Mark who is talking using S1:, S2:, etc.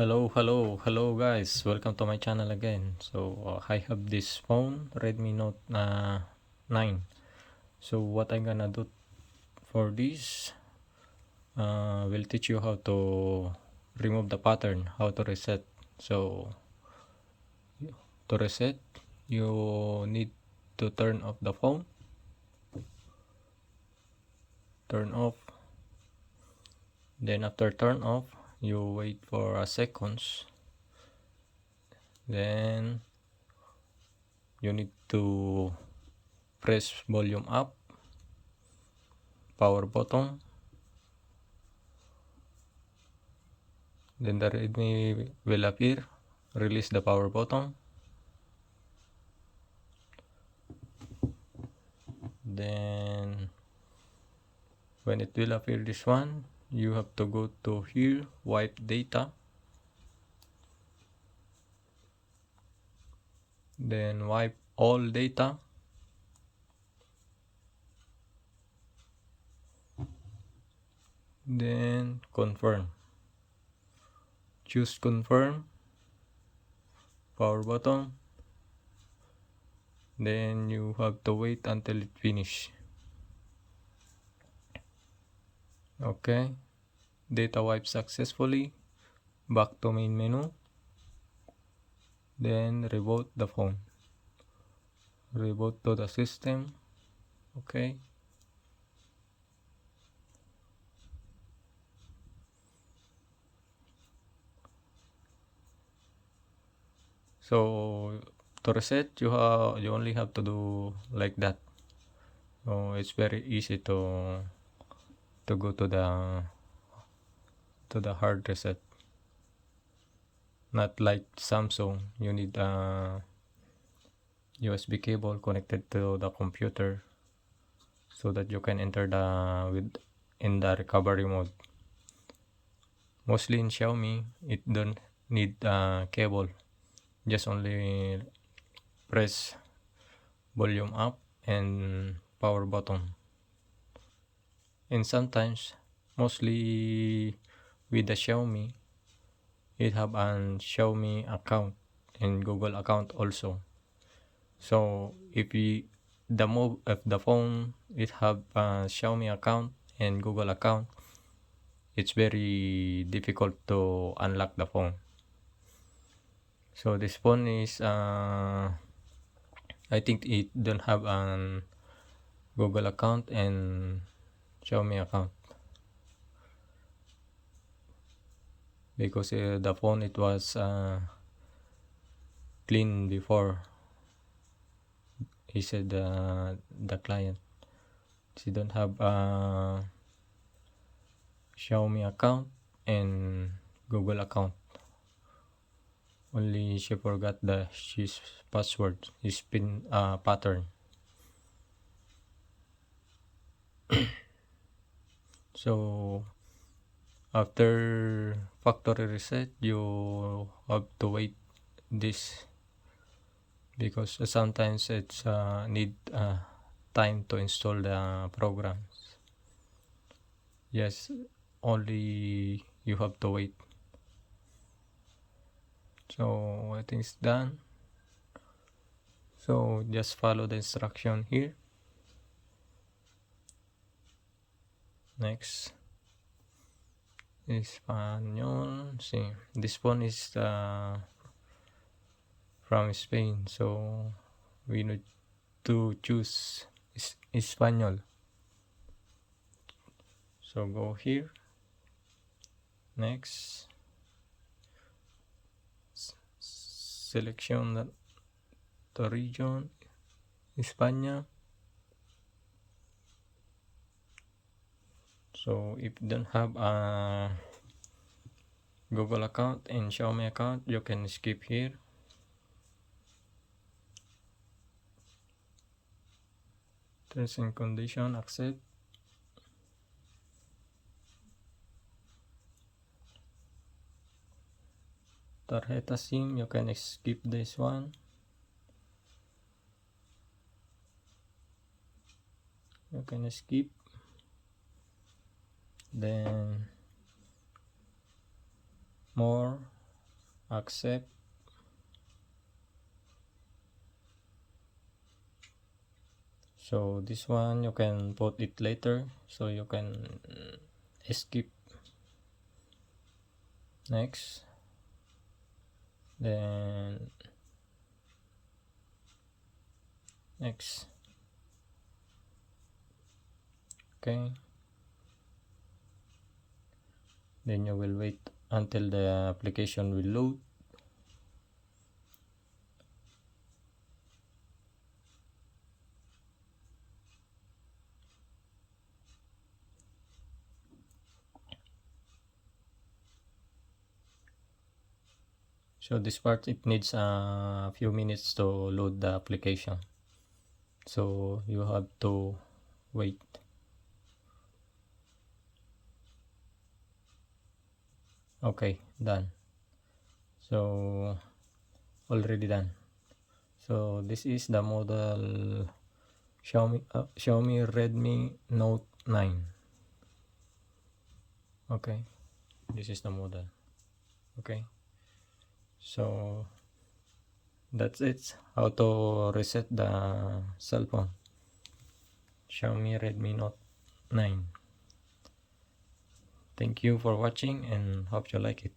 S1: Hello guys, welcome to my channel again. I have this phone Redmi Note 9. So what I'm gonna do for this, will teach you how to remove the pattern, how to reset. So to reset, you need to turn off the phone, turn off. Then after turn off, you wait for a seconds. Then you need to press volume up, power button. Then the Redmi will appear. Release the power button. Then when it will appear this one, you have to go to here, wipe data. Then wipe all data. Then confirm. Choose confirm. Power button. Then you have to wait until it finish. Okay. Data wipe successfully. Back to main menu. Then reboot the phone. Reboot to the system. Okay. So to reset, you only have to do like that. So it's very easy to go to the hard reset. Not like Samsung, you need a USB cable connected to the computer so that you can enter in the recovery mode. Mostly in Xiaomi, it don't need a cable. Just only press volume up and power button. And sometimes, mostly with the Xiaomi, it have an Xiaomi account and Google account also. So if the phone it have a Xiaomi account and Google account, it's very difficult to unlock the phone. So this phone is I think it don't have an Google account and Xiaomi account because the phone it was clean before. He said the client she don't have a Xiaomi account and Google account. Only she forgot his password, his pin pattern. So after factory reset, you have to wait this because sometimes it's need time to install the programs. Yes, only you have to wait. So I think it's done. So just follow the instruction here. Next, Espanol. See, this one is from Spain, so we need to choose Espanol. So go here. Next, selection the region, España. So if you don't have a Google account and Xiaomi account, you can skip here. Terms and condition, accept. Tarjeta SIM, you can skip this one. You can skip. Then more, accept. So this one you can put it later, so you can skip. Next, then next. Okay, then you will wait until the application will load. So this part, it needs a few minutes to load the application, so you have to wait. Okay, done. So already done. So this is the model Xiaomi Redmi Note 9. Okay, this is the model. Okay, so that's it, how to reset the cell phone Xiaomi Redmi Note 9. Thank you for watching and hope you like it.